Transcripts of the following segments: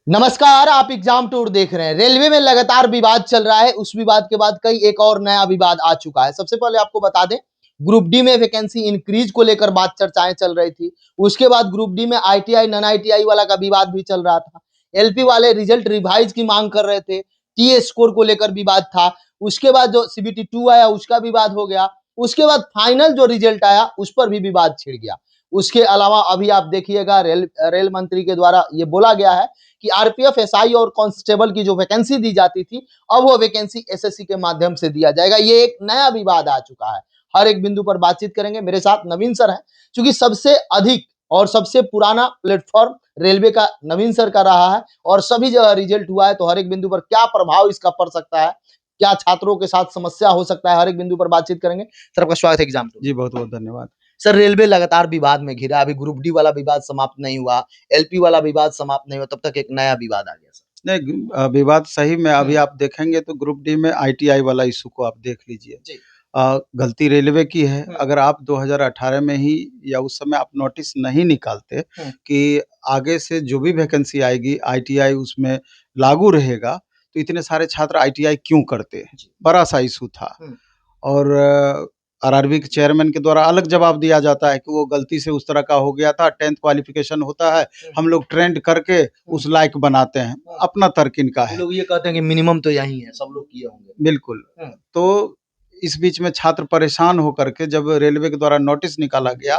नमस्कार, आप exam tour देख रहे हैं। रेलवे में लगातार विवाद चल रहा है। उस विवाद के बाद कई एक और नया विवाद आ चुका है। सबसे पहले आपको बता दें, ग्रुप डी में वैकेंसी इंक्रीज को लेकर बात चर्चाएं चल रही थी। उसके बाद ग्रुप डी में आईटीआई नॉन आईटीआई वाला का विवाद भी चल रहा था। एलपी वाले रिजल्ट रिवाइज की मांग कर रहे थे। टीए स्कोर को लेकर विवाद था। उसके बाद जो सीबीटी 2 आया उसका विवाद हो गया। उसके बाद फाइनल जो रिजल्ट आया उस पर भी विवाद छिड़ गया। उसके अलावा अभी आप देखिएगा, रेल मंत्री के द्वारा ये बोला गया है कि आरपीएफ, एसआई और कांस्टेबल की जो वैकेंसी दी जाती थी, अब वो वैकेंसी एसएससी के माध्यम से दिया जाएगा। ये एक नया विवाद आ चुका है। हर एक बिंदु पर बातचीत करेंगे। मेरे साथ नवीन सर हैं, क्योंकि सबसे अधिक और सबसे पुराना प्लेटफॉर्म रेलवे का नवीन सर का रहा है और सभी जगह रिजल्ट हुआ है। तो हर एक बिंदु पर क्या प्रभाव इसका पड़ सकता है, क्या छात्रों के साथ समस्या हो सकता है, हर एक बिंदु पर बातचीत करेंगे। सर, आपका स्वागत है एग्जाम जी, बहुत बहुत धन्यवाद। सर, रेलवे लगातार विवाद में घिरा। अभी ग्रुप डी वाला विवाद समाप्त नहीं हुआ, एलपी वाला विवाद समाप्त नहीं हुआ, तब तक एक नया विवाद आ गया सर। नहीं, विवाद सही में अभी आप देखेंगे तो ग्रुप डी में आईटीआई वाला इश्यू को आप देख लीजिए। जी। गलती रेलवे की है। अगर आप 2018 में ही या उस समय आप नोटिस नहीं निकालते कि आगे से जो भी वैकेंसी आएगी आईटीआई उसमें लागू रहेगा, तो इतने सारे छात्र आईटीआई क्यों करते? बड़ा-सा इश्यू था। और आरआरबी के चेयरमैन के द्वारा अलग जवाब दिया जाता है कि वो गलती से उस तरह का हो गया था, 10th क्वालिफिकेशन होता है, हम लोग ट्रेंड करके उस लायक बनाते हैं। अपना तर्क इनका है। लोग ये कहते हैं कि मिनिमम तो यही है, सब लोग किए होंगे। बिल्कुल। तो इस बीच में छात्र परेशान होकर के जब रेलवे के द्वारा नोटिस निकाला गया,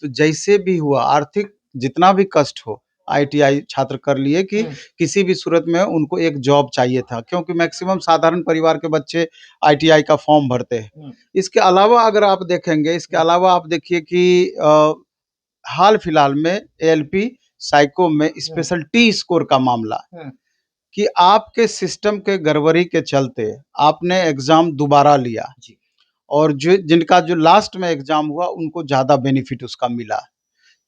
तो जैसे भी हुआ आर्थिक जितना भी कष्ट हो, आईटीआई छात्र कर लिए कि किसी भी सूरत में उनको एक जॉब चाहिए था, क्योंकि मैक्सिमम साधारण परिवार के बच्चे आईटीआई का फॉर्म भरते हैं। इसके अलावा अगर आप देखेंगे, इसके अलावा आप देखिए कि हाल-फिलहाल में एएलपी साइको में स्पेशल टी स्कोर का मामला कि आपके सिस्टम के गड़बड़ी के चलते आपने एग्ज़ाम दोबारा लिया और जिनका जो लास्ट में एग्ज़ाम हुआ उनको ज़्यादा बेनिफिट उसका मिला।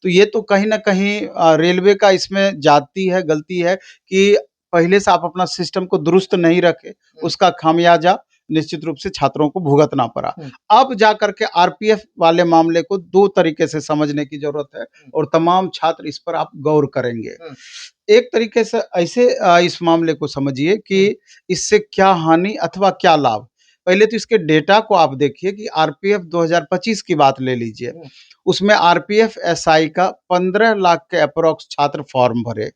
तो ये तो कहीं न कहीं रेलवे का इसमें जाती है, गलती है कि पहले से आप अपना सिस्टम को दुरुस्त नहीं रखे, उसका खामियाज़ा निश्चित रूप से छात्रों को भुगतना पड़ा। अब जाकर के आरपीएफ वाले मामले को 2 तरीके से समझने की ज़रूरत है और तमाम छात्र इस पर आप गौर करेंगे। एक तरीके से ऐसे इस मामले को समझिए कि इससे क्या हानि अथवा क्या लाभ? पहले तो इसके डेटा को आप देखिए कि आरपीएफ 2025 की बात ले लीजिए। उसमें आरपीएफ एसआई का 15 लाख के एप्रॉक्स छात्र फॉर्म भरे।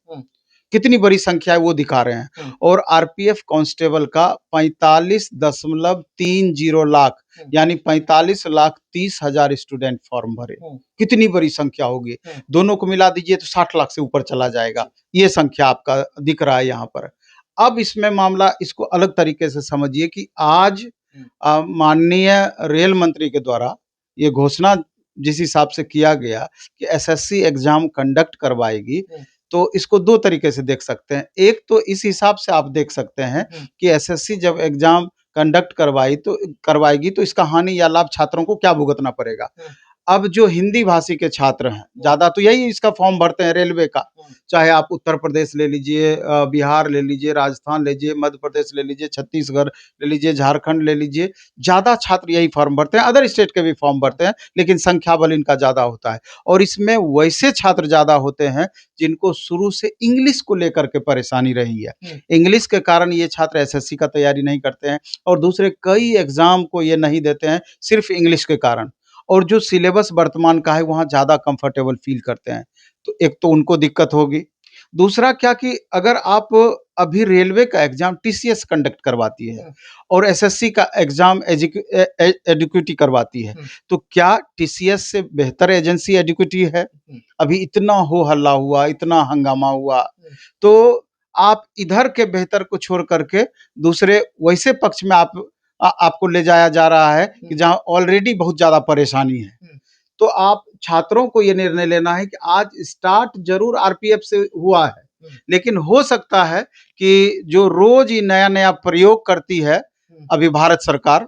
कितनी बड़ी संख्या है वो दिखा रहे हैं। और आरपीएफ कांस्टेबल का 45.30 लाख यानी 45,30,000 स्टूडेंट फॉर्म भरे। कितनी बड़ी संख्या होगी? दोनों को मिला दीजिए तो 60 लाख से ऊपर चला जाएगा। ये संख्या आपका दिख रहा है यहाँ पर। अब इसमें मामला इसको अलग तरीके से समझिए कि आज माननीय रेल मंत्री के द्वारा ये घोषणा जिस हिसाब से किया गया कि एसएससी एग्जाम कंडक्ट करवाएगी, तो इसको 2 तरीके से देख सकते हैं। एक तो इस हिसाब से आप देख सकते हैं कि एसएससी जब एग्जाम कंडक्ट करवाएगी तो इसका हानि या लाभ छात्रों को क्या भुगतना पड़ेगा। अब जो हिंदी भाषी के छात्र हैं, ज़्यादा तो यही इसका फॉर्म भरते हैं रेलवे का। चाहे आप उत्तर प्रदेश ले लीजिए, बिहार ले लीजिए, राजस्थान ले लीजिए, मध्य प्रदेश ले लीजिए, छत्तीसगढ़ ले लीजिए, झारखंड ले लीजिए, ज़्यादा छात्र यही फॉर्म भरते हैं। अदर स्टेट के भी फॉर्म भरते हैं, लेकिन संख्या बल इनका ज़्यादा होता है। और इसमें वैसे छात्र ज़्यादा होते हैं जिनको शुरू से इंग्लिश को लेकर के परेशानी रही है। इंग्लिश के कारण ये छात्र एसएससी का तैयारी नहीं करते हैं और दूसरे कई एग्ज़ाम को ये नहीं देते हैं, सिर्फ़ इंग्लिश के कारण। और जो सिलेबस वर्तमान का है वहाँ ज़्यादा कंफर्टेबल फ़ील करते हैं। तो एक तो उनको दिक्कत होगी। दूसरा क्या कि अगर आप अभी रेलवे का एग्ज़ाम टीसीएस कंडक्ट करवाती है और एसएससी का एग्ज़ाम एडुकेटी करवाती है, तो क्या टीसीएस से बेहतर एजेंसी एडुकेटी है? अभी इतना हो हल्ला हुआ, इतना हंगामा हुआ, तो आप इधर के बेहतर को छोड़ कर के दूसरे वैसे पक्ष में आपको ले जाया जा रहा है कि जहाँ ऑलरेडी बहुत ज़्यादा परेशानी है। तो आप छात्रों को ये निर्णय लेना है कि आज स्टार्ट ज़रूर आरपीएफ से हुआ है, लेकिन हो सकता है कि जो रोज़ ही नया-नया प्रयोग करती है अभी भारत सरकार,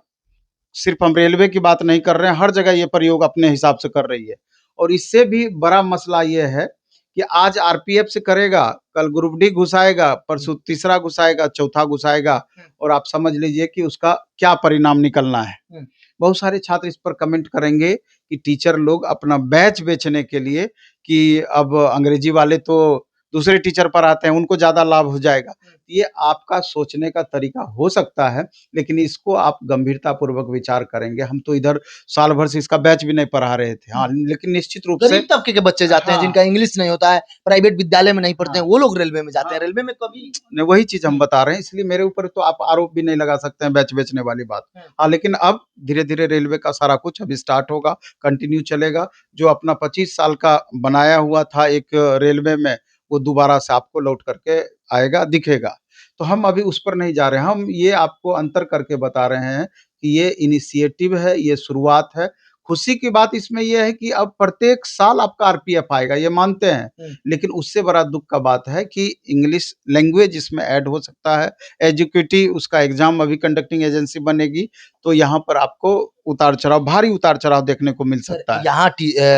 सिर्फ हम रेलवे की बात नहीं कर रहे हैं, हर जगह ये प्रयोग अपने हिसाब से कर रही है। और इससे भी बड़ा मसला ये है कि आज आरपीएफ से करेगा, कल ग्रुप डी घुसाएगा, परसों तीसरा घुसाएगा, चौथा घुसाएगा और आप समझ लीजिए कि उसका क्या परिणाम निकलना है। बहुत सारे छात्र इस पर कमेंट करेंगे कि टीचर लोग अपना बैच बेचने के लिए कि अब अंग्रेजी वाले तो दूसरे टीचर पर आते हैं, उनको ज़्यादा लाभ हो जाएगा। ये आपका सोचने का तरीका हो सकता है, लेकिन इसको आप गंभीरतापूर्वक विचार करेंगे। हम तो इधर साल भर से इसका बैच भी नहीं पढ़ा रहे थे। हाँ, लेकिन निश्चित रूप से गरीब तबके के बच्चे जाते हैं, हाँ। जिनका इंग्लिश नहीं होता है, प्राइवेट विद्यालय में नहीं पढ़ते हैं, हाँ। वो लोग रेलवे में जाते हैं। हाँ। रेलवे में कभी नहीं, वही चीज़ हम बता रहे हैं, इसलिए मेरे ऊपर तो आप आरोप भी नहीं लगा सकते हैं बैच बेचने वाली बात। हाँ, लेकिन अब धीरे-धीरे रेलवे का सारा कुछ अभी स्टार्ट होगा, कंटिन्यू चलेगा। जो अपना 25 साल का बनाया हुआ था एक रेलवे में, वो दोबारा से आपको लौट करके आएगा, दिखेगा। तो हम अभी उस पर नहीं जा रहे हैं, हम ये आपको अंतर करके बता रहे हैं कि ये इनिशिएटिव है, ये शुरुआत है। खुशी की बात इसमें ये है कि अब प्रत्येक साल आपका आरपीएफ आएगा, ये मानते हैं। लेकिन उससे बड़ा दुःख का बात है कि इंग्लिश लैंग्वेज इसमें ऐड हो सकता है। एजुकेटी उसका एग्ज़ाम अभी कंडक्टिंग एजेंसी बनेगी, तो यहाँ पर आपको उतार-चढ़ाव, भारी उतार-चढ़ाव देखने को मिल सर सकता है। यहाँ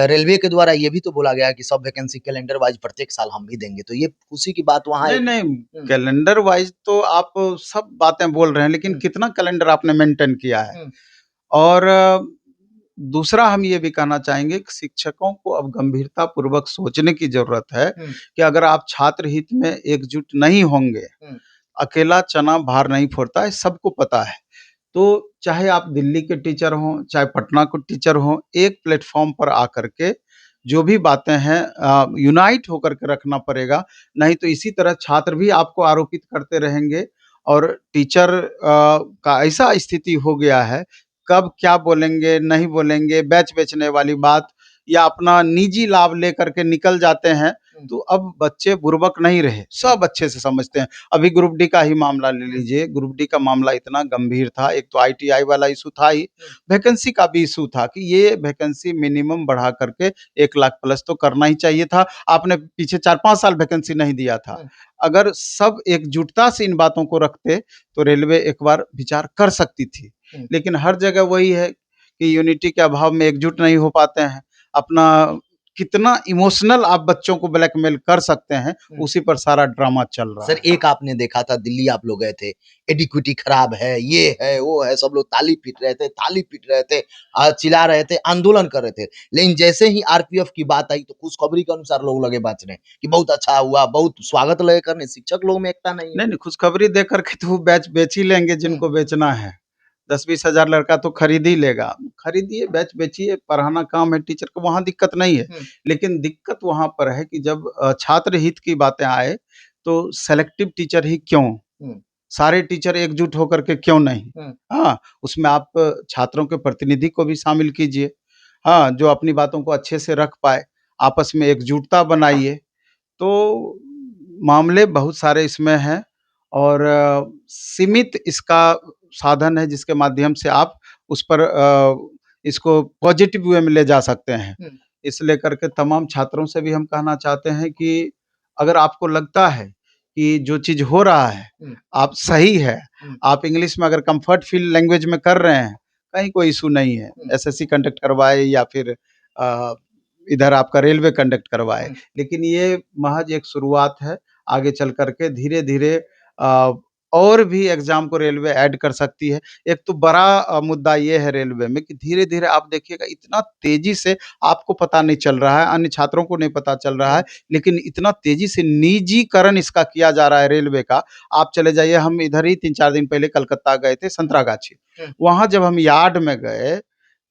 रेलवे के द्वारा ये भी तो बोला गया है कि सब वैकेंसी कैलेंडर वाइज प्रत्येक साल हम भी देंगे, तो ये खुशी की बात वहाँ नहीं, एक नहीं, कैलेंडर वाइज़ तो आप सब बातें बोल रहे हैं, लेकिन कितना कैलेंडर आपने मेंटेन किया है? और दूसरा हम ये भी कहना चाहेंगे कि शिक्षकों को अब गंभीरतापूर्वक सोचने की ज़रूरत है कि अगर आप छात्र हित में एकजुट नहीं होंगे, अकेला चना भार नहीं फोड़ता है, सबको पता है। तो चाहे आप दिल्ली के टीचर हों, चाहे पटना के टीचर हों, एक प्लेटफ़ॉर्म पर आकर के जो भी बातें हैं यूनाइट होकर के रखना पड़ेगा, नहीं तो इसी तरह छात्र भी आपको आरोपित करते रहेंगे और टीचर का ऐसा स्थिति हो गया है, कब क्या बोलेंगे, नहीं बोलेंगे, बैच बेचने वाली बात या अपना निजी लाभ लेकर के निकल जाते हैं, तो अब बच्चे बुर्बक नहीं रहे, सब अच्छे से समझते हैं। अभी ग्रुप डी का ही मामला ले लीजिए, ग्रुप डी का मामला इतना गंभीर था, एक तो आईटीआई वाला इश्यू था ही, वैकेंसी का भी इश्यू था कि ये वैकेंसी मिनिमम बढ़ा करके 1 लाख प्लस तो करना ही चाहिए था। आपने पीछे 4-5 साल वैकेंसी नहीं दिया था। अगर सब एकजुटता से इन बातों को रखते, तो रेलवे एक बार विचार कर सकती थी। लेकिन हर जगह वही है कि यूनिटी के अभाव में एकजुट नहीं हो पाते हैं। अपना कितना इमोशनल आप बच्चों को ब्लैकमेल कर सकते हैं, उसी पर सारा ड्रामा चल रहा सर है। एक आपने देखा था दिल्ली आप लोग गए थे, एडिक्विटी खराब है, ये है, वो है, सब लोग ताली पीट रहे थे, थाली पीट रहे थे, चिल्ला रहे थे, आंदोलन कर रहे थे। लेकिन जैसे ही आरपीएफ की बात आई तो खुशखबरी के अनुसार लोग लगे बाँचने कि बहुत अच्छा हुआ, बहुत स्वागत लगे करने। शिक्षक लोग में एकता नहीं है। नहीं, नहीं, खुशखबरी दे कर के तो वो बैच बेच ही लेंगे जिनको बेचना है। 10-20 हज़ार लड़का तो खरीद ही लेगा। खरीदिए, बैच बेचिए, पढ़ाना काम है टीचर का, वहाँ दिक्कत नहीं है। लेकिन दिक्कत वहाँ पर है कि जब छात्र हित की बातें आए, तो सेलेक्टिव टीचर ही क्यों? सारे टीचर एकजुट होकर के क्यों नहीं? हाँ, उसमें आप छात्रों के प्रतिनिधि को भी शामिल कीजिए। हाँ, जो अपनी बातों को अच्छे से रख पाए, आपस में एकजुटता बनाइए। तो मामले बहुत सारे इसमें हैं और सीमित इसका साधन है जिसके माध्यम से आप उस पर इसको पॉजिटिव वे में ले जा सकते हैं। इस लेकर के तमाम छात्रों से भी हम कहना चाहते हैं कि अगर आपको लगता है कि जो चीज़ हो रहा है, आप सही है, आप इंग्लिश में अगर कम्फर्ट फ़ील लैंग्वेज में कर रहे हैं, कहीं कोई इश्यू नहीं है। एसएससी कंडक्ट करवाए या फिर इधर आपका रेलवे कंडक्ट करवाए। लेकिन ये महज़ एक शुरुआत है, आगे चल कर के धीरे-धीरे और भी एग्ज़ाम को रेलवे ऐड कर सकती है। एक तो बड़ा मुद्दा ये है रेलवे में कि धीरे-धीरे आप देखिएगा इतना तेज़ी से आपको पता नहीं चल रहा है, अन्य छात्रों को नहीं पता चल रहा है, लेकिन इतना तेज़ी से निजीकरण इसका किया जा रहा है रेलवे का। आप चले जाइए, हम इधर ही 3-4 दिन पहले कलकत्ता गए थे, संतरागाछी। वहाँ जब हम यार्ड में गए,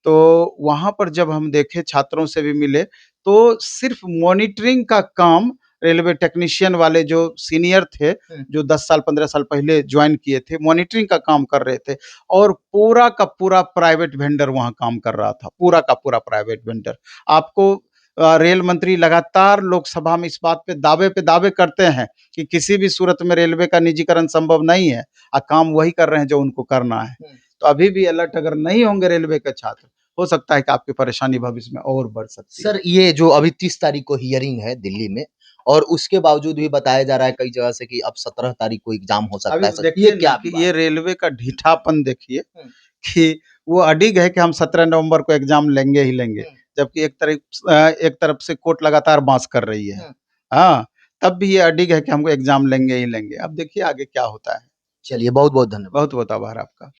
तो वहाँ पर जब हम देखे, छात्रों से भी मिले, तो सिर्फ़ मॉनिटरिंग का काम रेलवे टेक्नीशियन वाले जो सीनियर थे, जो 10 साल 15 साल पहले जॉइन किए थे, मॉनिटरिंग का काम कर रहे थे और पूरा का पूरा प्राइवेट वेंडर वहाँ काम कर रहा था, पूरा का पूरा प्राइवेट वेंडर। आपको रेल मंत्री लगातार लोकसभा में इस बात पे दावे करते हैं कि किसी भी सूरत में रेलवे का निजीकरण संभव नहीं है, काम वही कर रहे हैं जो उनको करना है। तो अभी भी अलर्ट अगर नहीं होंगे रेलवे के छात्र, हो सकता है कि आपकी परेशानी भविष्य में और बढ़ सकती है। सर ये जो अभी 30 तारीख को हियरिंग है दिल्ली में और उसके बावजूद भी बताया जा रहा है कई जगह से कि अब 17 तारीख को एग्जाम हो सकता अभी है। सर देखिए ये ना क्या कि बात? ये रेलवे का ढीठापन देखिए कि वो अडिग है कि हम 17 नवंबर को एग्जाम लेंगे ही लेंगे, जबकि एक तरफ से कोर्ट लगातार बांस कर रही है। हाँ, तब भी ये अडिग है कि हमको एग्जाम लेंगे ही लेंगे। अब देखिए आगे क्या होता है। चलिए बहुत-बहुत धन्यवाद। बहुत बहुत आभार आपका।